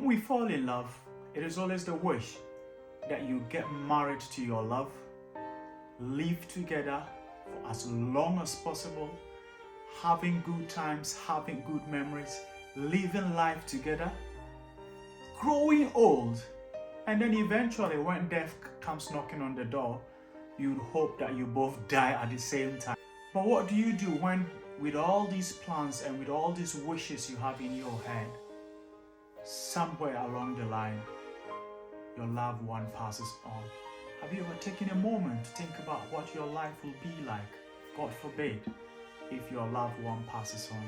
When we fall in love, it is always the wish that you get married to your love, live together for as long as possible, having good times, having good memories, living life together, growing old, and then eventually when death comes knocking on the door, you'd hope that you both die at the same time. But what do you do when, with all these plans and with all these wishes you have in your head, somewhere along the line, your loved one passes on? Have you ever taken a moment to think about what your life will be like, God forbid, if your loved one passes on?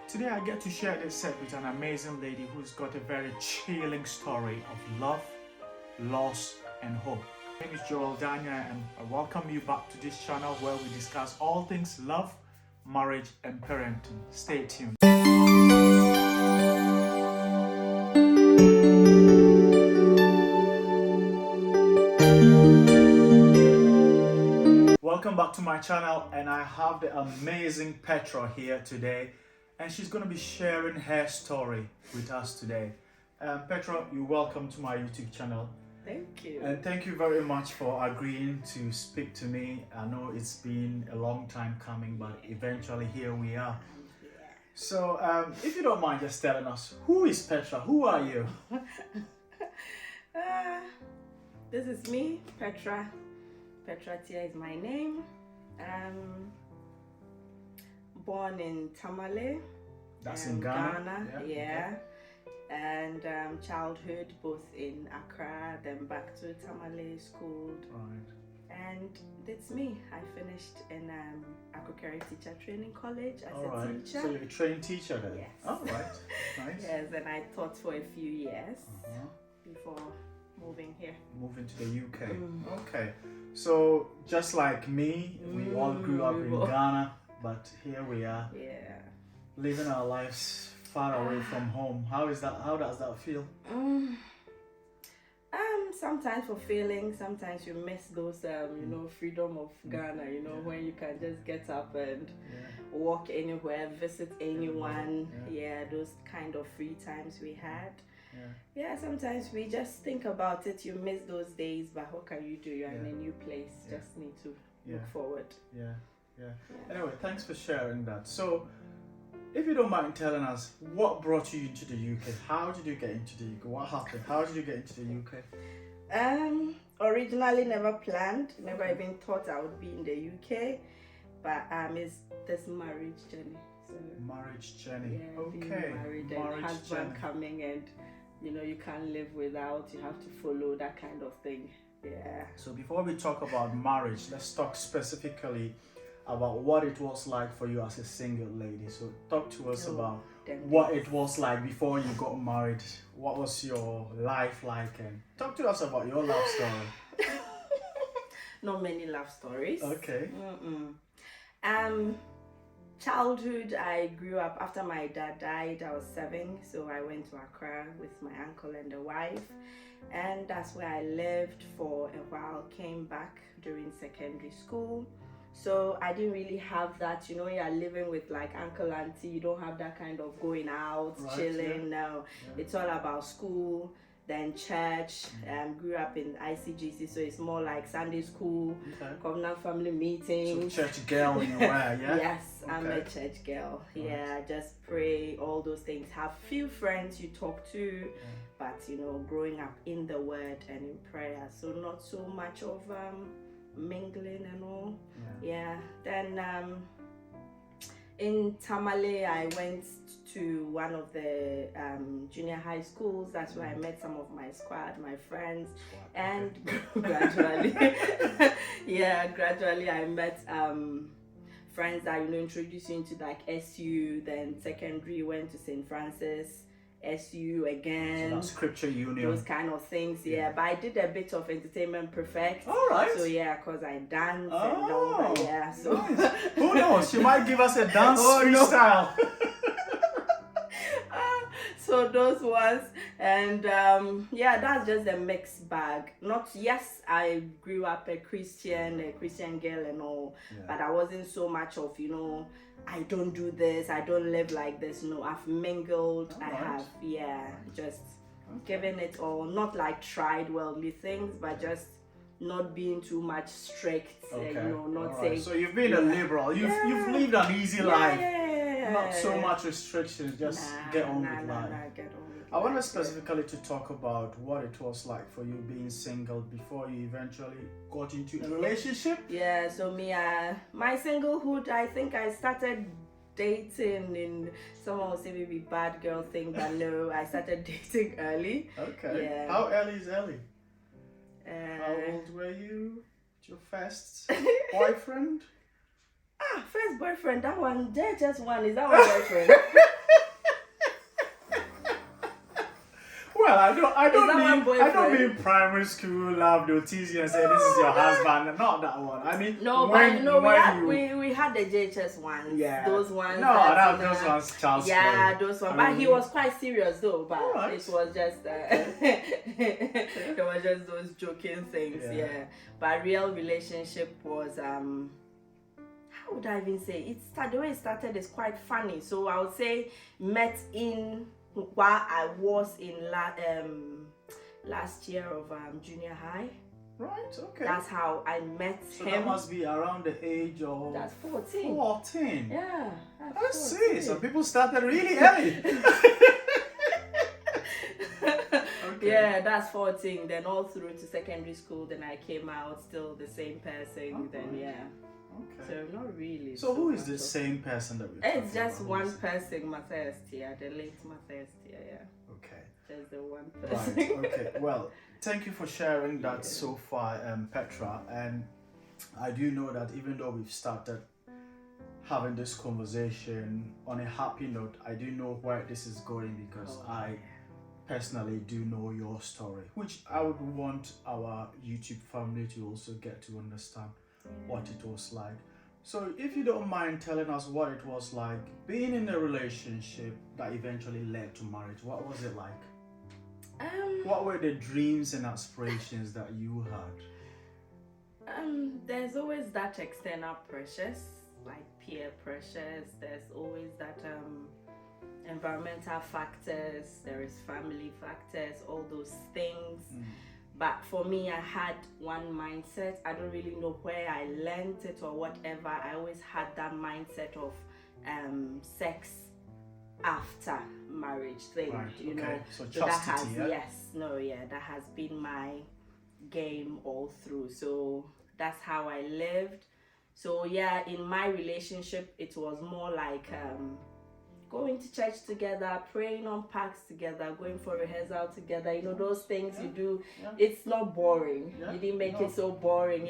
Today I get to share this set with an amazing lady who's got a very chilling story of love, loss, and hope. My name is Joel Dania, and I welcome you back to this channel where we discuss all things love, marriage, and parenting. Stay tuned. Welcome back to my channel, and I have the amazing Petra here today, and she's going to be sharing her story with us today. Petra, you're welcome to my YouTube channel. Thank you. And thank you very much for agreeing to speak to me. I know it's been a long time coming, but eventually here we are. Yeah. So if you don't mind just telling us, who is Petra? Who are you? This is me, Petra. Petra Tia is my name. Born in Tamale. That's in Ghana. Yeah. And childhood both in Accra, then back to Tamale, schooled. Right. And that's me. I finished in agricultural teacher training college as a teacher. So you're a trained teacher then? Yes. All right. Nice. Yes, and I taught for a few years before moving here. Moving to the UK. Okay. So just like me, we all grew up in Ghana, but here we are. Yeah. Living our lives far away from home. How is that? How does that feel? Sometimes fulfilling. Sometimes you miss those, freedom of Ghana. When you can just get up and walk anywhere, visit anyone. Yeah, those kind of free times we had. Yeah, sometimes we just think about it. You miss those days, but what can you do? You're in a new place. Just need to look forward. Yeah. Anyway, thanks for sharing that. So, if you don't mind telling us, what brought you into the UK? How did you get into the UK? What happened? How did you get into the UK? Originally never planned, never even thought I would be in the UK, but it's this marriage journey. So marriage journey. Yeah, Okay. being married and husband coming, and you can't live without. You have to follow that kind of thing. Yeah. So before we talk about marriage, let's talk specifically about what it was like for you as a single lady. So talk to us about what it was like before you got married. What was your life like? And talk to us about your love story. Not many love stories. Okay. Childhood, I grew up after my dad died. I was 7, so I went to Accra with my uncle and the wife, and that's where I lived for a while. Came back during secondary school. So I didn't really have that, you're living with like uncle, auntie, you don't have that kind of going out, chilling. No, it's all about school, then church. Grew up in ICGC, so it's more like Sunday school, covenant family meetings. So church girl in a way, yeah? Yes, I'm a church girl. Yeah, just pray, all those things. Have few friends you talk to, but growing up in the word and in prayer, so not so much of mingling and all. Then in Tamale I went to one of the junior high schools. That's where I met some of my squad, my friends, and gradually I met friends that introduced you into like SU. Then secondary went to St. Francis, SU again. So that's scripture union. Those kind of things, But I did a bit of entertainment prefect. All right. So because I dance and all that, so nice. Who knows? She might give us a dance freestyle. So those ones, and that's just a mixed bag. I grew up a Christian girl and all, but I wasn't so much of I don't do this, I don't live like this. No, I've mingled. I have just giving it all, not like tried worldly things, but just not being too much strict, not saying. So you've been a liberal. You've lived an easy life. Not so much restrictions. Just get on with life. Get on with I want life, us specifically to talk about what it was like for you being single before you eventually got into a relationship. Yeah. So me, my singlehood, I think I started dating in, someone will say maybe bad girl thing, but no, I started dating early. Okay. Yeah. How early is early? How old were you? Your first boyfriend? First boyfriend, that one, there just one, is that one boyfriend? Well, I don't mean primary school love. They'll tease you and say this is your husband. Not that one. I mean we had the JHS ones. Yeah. Those ones. Those ones child's play. Yeah, those ones. But he was quite serious though. But right. it was just it was just those joking things. Yeah. But real relationship was how would I even say? The way it started is quite funny. So I would say met in while I was in last year of junior high. Right, okay. That's how I met so him. That must be around the age of... That's 14. 14? Yeah. I see. So people started really early. Okay. Yeah, that's 14. Then all through to secondary school, then I came out still the same person. Okay. Then yeah. Okay. So not really. So who is the same person that we're It's just about? one person, Matthias Tia, the late Matthias Tia, yeah. Okay. Just the one person. Right, okay. Well, thank you for sharing that so far, Petra. And I do know that even though we've started having this conversation on a happy note, I do know where this is going because I personally do know your story, which I would want our YouTube family to also get to understand what it was like. So if you don't mind telling us what it was like being in a relationship that eventually led to marriage, what was it like? What were the dreams and aspirations that you had? There's always that external pressures, like peer pressures. There's always that environmental factors. There is family factors, all those things. But for me, I had one mindset. I don't really know where I learned it or whatever. I always had that mindset of sex after marriage thing, right, you know. So chastity, that that has been my game all through. So that's how I lived. So yeah, in my relationship, it was more like going to church together, praying on parks together, going for rehearsal together, you know, those things you do. It's not boring. You didn't make it so boring.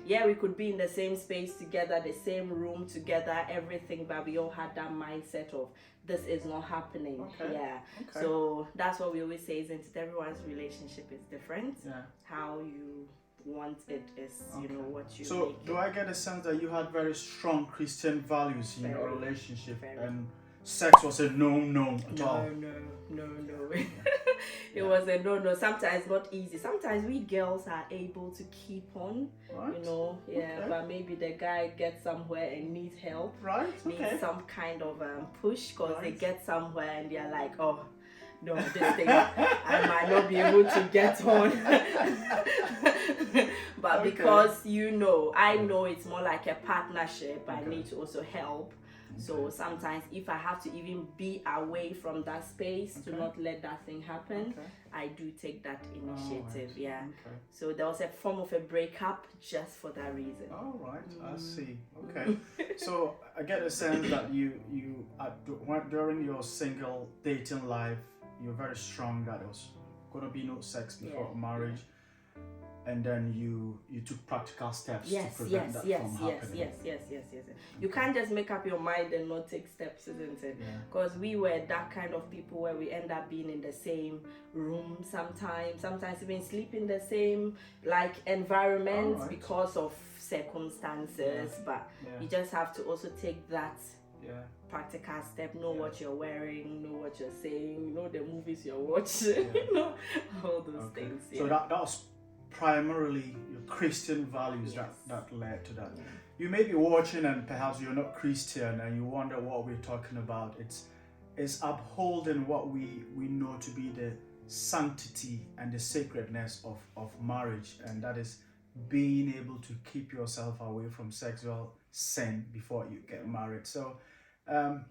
We could be in the same space together, the same room together, everything, but we all had that mindset of this is not happening. So that's what we always say, isn't it? Everyone's relationship is different. How you want it is, you know, what you so make do I get a sense that you had very strong Christian values in your relationship and sex was a no at all? No. It was a no. Sometimes not easy. Sometimes we girls are able to keep on, you know, but maybe the guy gets somewhere and needs help, needs some kind of push, because they get somewhere and they're like, oh no, this thing I might not be able to get on. But because I know it's more like a partnership, I need to also help. So sometimes if I have to even be away from that space to not let that thing happen, I do take that initiative. So there was a form of a breakup just for that reason. All right, I see. Okay. So I get a sense that you during your single dating life, you're very strong that there was going to be no sex before marriage. And then you took practical steps to prevent that from happening. Yes. You can't just make up your mind and not take steps, isn't it? Because we were that kind of people where we end up being in the same room sometimes even sleep in the same environment because of circumstances. But you just have to also take that practical step, know what you're wearing, know what you're saying, know the movies you're watching, know all those things. So that was primarily your Christian values that led to that. You may be watching and perhaps you're not Christian and you wonder what we're talking about. It's upholding what we know to be sanctity and the sacredness of marriage, and that is being able to keep yourself away from sexual sin before you get married. So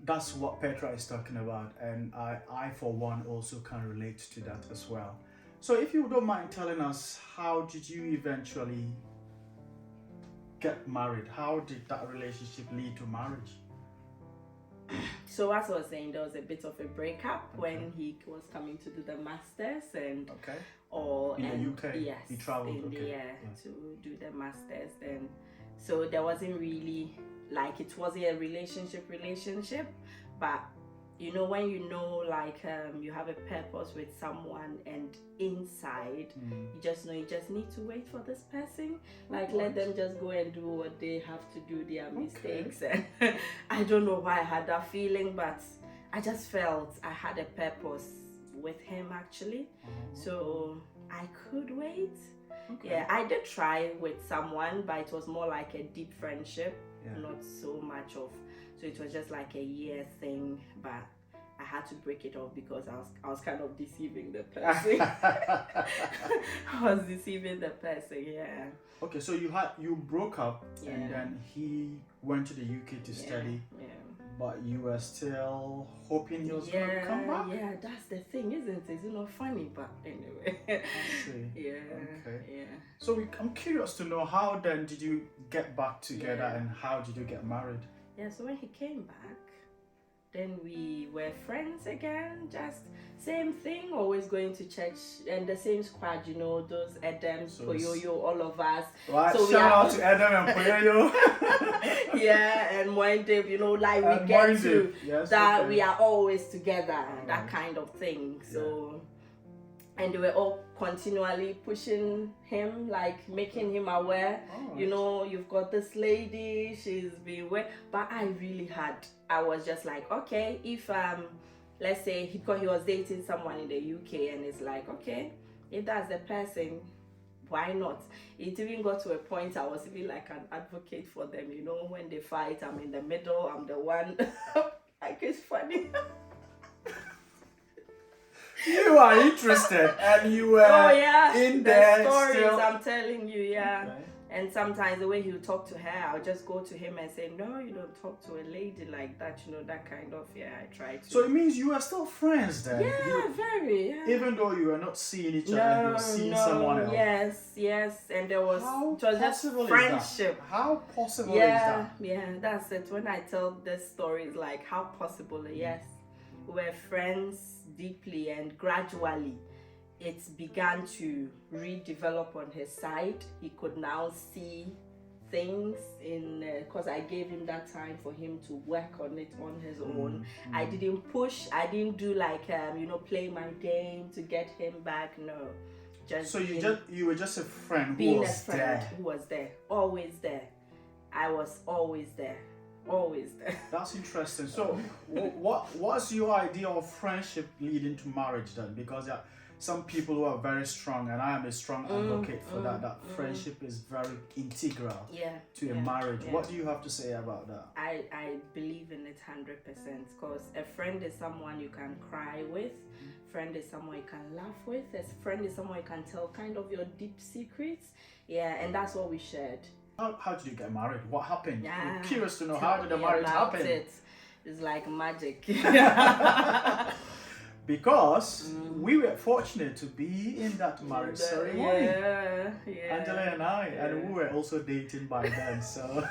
that's what Petra is talking about, and I for one also can relate to that as well. So if you don't mind telling us, how did you eventually get married? How did that relationship lead to marriage? So as I was saying, there was a bit of a breakup when he was coming to do the masters and Okay. or In and, the UK? Yes, He traveled, in okay. the Yeah. to do the masters. Then so there wasn't really like it wasn't a relationship, but you know when you know like you have a purpose with someone and inside you just know you just need to wait for this person, like let them just go and do what they have to do, their mistakes. And I don't know why I had that feeling, but I just felt I had a purpose with him actually. So I could wait. Okay. Yeah, I did try with someone, but it was more like a deep friendship, not so much of. So it was just like a year thing, but I had to break it off because I was kind of deceiving the person. I was deceiving the person, yeah. Okay, so you broke up, and then he went to the UK to study. Yeah. But you were still hoping he was going to come back? Yeah, that's the thing, isn't it? It's not funny, but anyway. I see. Yeah. Okay. Yeah. So I'm curious to know, how then did you get back together, and how did you get married? Yeah, so when he came back, then we were friends again, just same thing, always going to church and the same squad, you know, those Adam, Poyoyo, all of us. Right, so shout out to Adam and Poyoyo. Yeah, and one day, you know, like we get to that we are always together, that kind of thing. So, and they were all continually pushing him, like making him aware, you know, you've got this lady, she's been where, but I was just like, okay, if let's say he was dating someone in the UK, and it's like, okay, if that's the person, why not? It even got to a point I was even like an advocate for them, you know, when they fight, I'm in the middle, I'm the one. Like, it's funny. You are interested, and you were in there stories still. I'm telling you, yeah. Okay. And sometimes the way he would talk to her, I'll just go to him and say, no, you don't talk to a lady like that, you know, that kind of, I try to. So it means you were still friends then? Yeah, very, yeah. Even though you were not seeing each other, you were seeing someone else? Yes, and there was, it was just friendship. How possible is that? Yeah, that's it. When I tell this story, it's like, how possible, yes. We were friends deeply, and gradually it began to redevelop on his side. He could now see things in because I gave him that time for him to work on it on his own. I didn't push, I didn't do like you know, play my game to get him back. No, just so you were just a friend who was there, always there. I was always there. That's interesting. So what's your idea of friendship leading to marriage then? Because some people who are very strong, and I am a strong advocate for that friendship is very integral to a marriage. What do you have to say about that? I believe in it 100%, because a friend is someone you can cry with, friend is someone you can laugh with, a friend is someone you can tell kind of your deep secrets, and that's what we shared. How did you get married? What happened? Yeah, I'm curious to know, how did the marriage happen? It's like magic. Because we were fortunate to be in that marriage ceremony. Yeah. Angela and I, and we were also dating by then. So,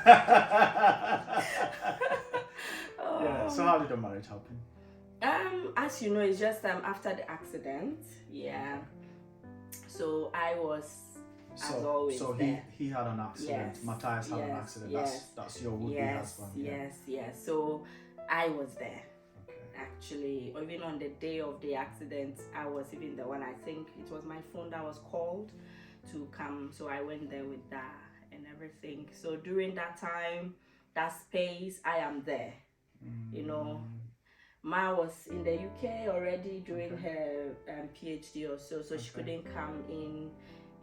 So how did the marriage happen? As you know, it's just after the accident. Yeah. So I was. So he had an accident. Matthias had an accident. That's your would-be husband. Yes. So I was there. Actually, even on the day of the accident, I was even the one. I think it was my phone that was called to come. So I went there with that and everything. So during that time, that space, I am there. You know, Ma was in the UK already doing her PhD or so she couldn't come in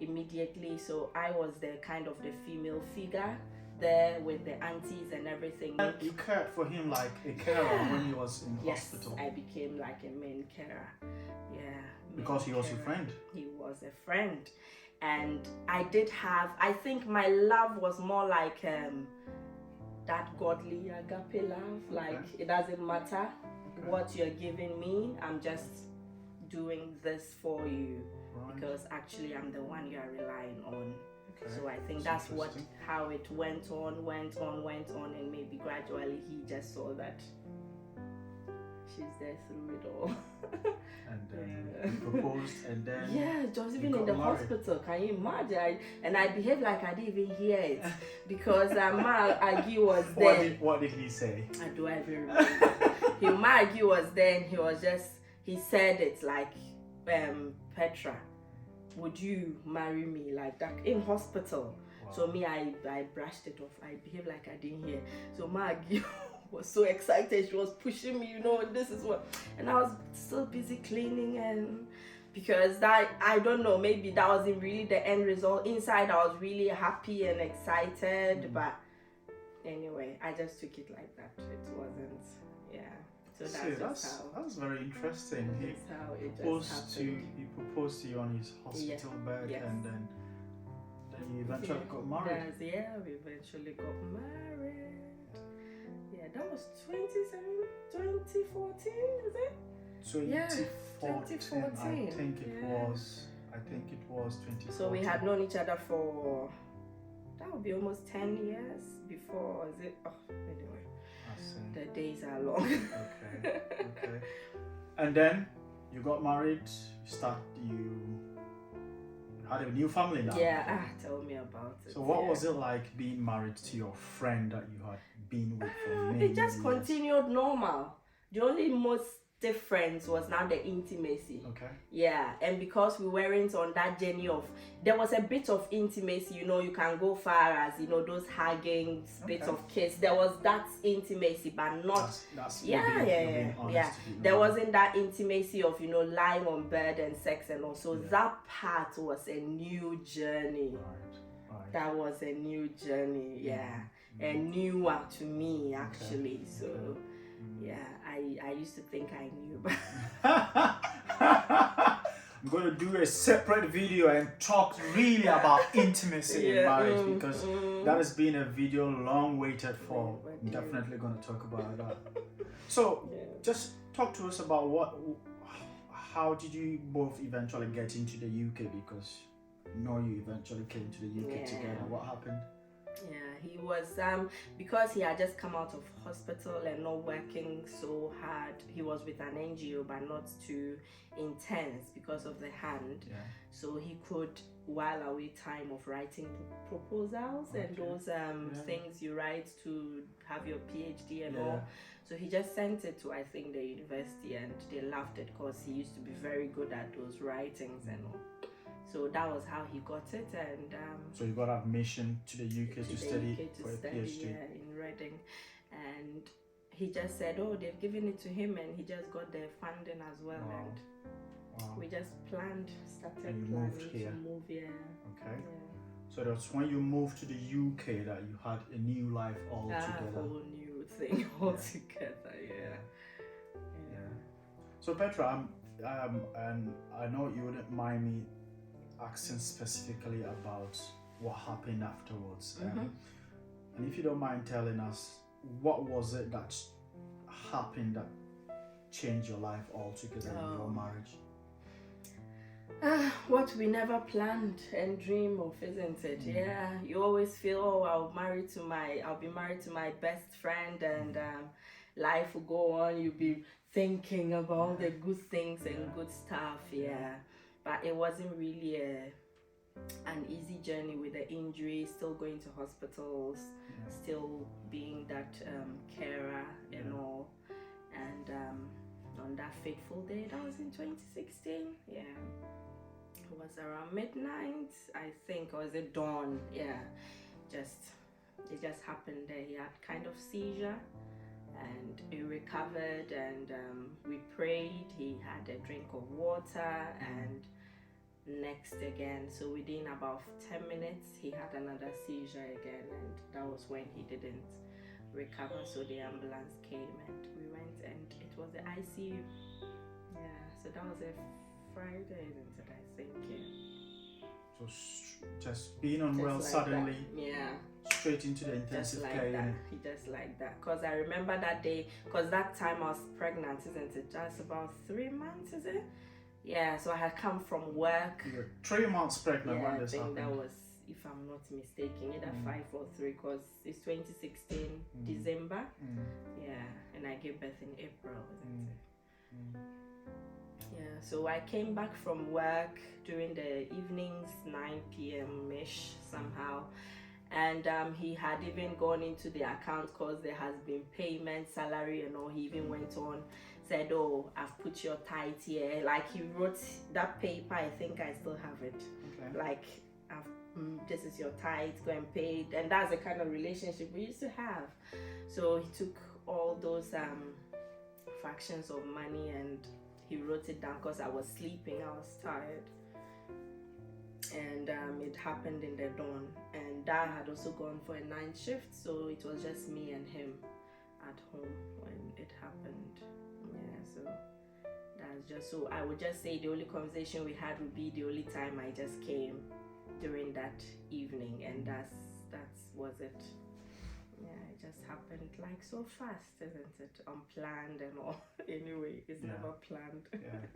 immediately, so I was the kind of the female figure there with the aunties and everything. You cared for him like a carer when he was in hospital. I became like a main carer. Because he was your carer. friend. He was a friend. And I think my love was more like that godly agape love. Like, it doesn't matter what you're giving me, I'm just doing this for you. Right. Because actually I'm the one you are relying on. Okay. So I think That's that's interesting. how it went on, and maybe gradually he just saw that she's there through it all. And then Yeah. he proposed, and then Yeah, just even got in the married. hospital, can you imagine? And I behaved like I didn't even hear it because Ma Agi was there. What did he say? Do I even remember? Ma Agi was there, and he said it like, Petra, would you marry me, like that in hospital? Wow. So me, I brushed it off. I behaved like I didn't hear. So Ma Agi was so excited. She was pushing me, this is what, and I was still busy cleaning, and because that, I don't know, maybe that wasn't really the end result. Inside I was really happy and excited, but anyway, I just took it like that. It wasn't, so that's very interesting. He proposed to you on his hospital bed, yes. and then you eventually got married. We eventually got married. Yeah, that was 2014, is it? 2014. 2014. I think it was 2014. So we had known each other for, that would be almost 10 years before, is it? Oh, anyway, I see. the days are long. Okay. And then you got married. You had a new family now. Yeah, tell me about it. So what was it like being married to your friend that you had been with for many It just years? continued normal. The only most difference was now the intimacy. Okay. Yeah, and because we weren't on that journey of, there was a bit of intimacy, you can go far as, those hugging, bits of kiss. There was that intimacy, but not, that's yeah. There wasn't that intimacy of, lying on bed and sex and all. So that part was a new journey. Right. That was a new journey, and newer to me, actually. So. Yeah, I used to think I knew, but I'm going to do a separate video and talk really about intimacy in marriage, because that has been a video long waited for. I'm definitely going to talk about that. So just talk to us about how did you both eventually get into the UK, because you eventually came to the UK together. What happened? Yeah, he was because he had just come out of hospital and not working so hard. He was with an NGO, but not too intense because of the hand. Yeah. So he could while away time of writing proposals and those things you write to have your PhD and all. So he just sent it to, I think, the university, and they loved it because he used to be very good at those writings and all. So that was how he got it, and so you got admission to the UK to study for a PhD. Yeah, in Reading, and he just said, "Oh, they've given it to him," and he just got the funding as well, and we just started planning to move here. Okay. Yeah. So that's when you moved to the UK that you had a new life altogether. A whole new thing altogether. Yeah. So Petra, and I know you wouldn't mind me asking specifically about what happened afterwards, and if you don't mind telling us, what was it that happened that changed your life altogether in your marriage? What we never planned and dream of, isn't it? Yeah, you always feel, I'll be married to my best friend, and life will go on. You'll be thinking about the good things and good stuff. But it wasn't really an easy journey with the injury, still going to hospitals, still being that carer and all. And on that fateful day, that was in 2016, it was around midnight, I think, or was it dawn? It just happened that he had kind of seizure, and he recovered, and we prayed. He had a drink of water, and next again, so within about 10 minutes he had another seizure again, and that was when he didn't recover. So the ambulance came and we went, and it was the ICU. So that was a Friday, isn't it? I think. Yeah. So just being unwell Just like suddenly, that. Yeah. straight into the Just intensive like care that. unit. Just like that. Because I remember that day, because that time I was pregnant, isn't it? Just about 3 months, is it? Yeah, so I had come from work. You were 3 months pregnant Yeah, when I this think happened. that was, if I'm not mistaken, either 5 or 3, because it's 2016 December. Yeah, and I gave birth in April, isn't it? Yeah, so I came back from work during the evenings, 9 p.m. ish somehow, and he had even gone into the account because there has been payment, salary, and all. He even went on, said, "Oh, I've put your tithe here." Like he wrote that paper. I think I still have it. Okay. Like, this is your tithe, go and pay it. And that's the kind of relationship we used to have. So he took all those fractions of money and he wrote it down because I was sleeping, I was tired. And it happened in the dawn. And Dad had also gone for a night shift, so it was just me and him at home when it happened. Yeah, so that's just, so I would just say the only conversation we had would be the only time I just came during that evening, and that was it. Yeah, it just happened like so fast, isn't it? Unplanned and all. Anyway, it's never planned. Yeah.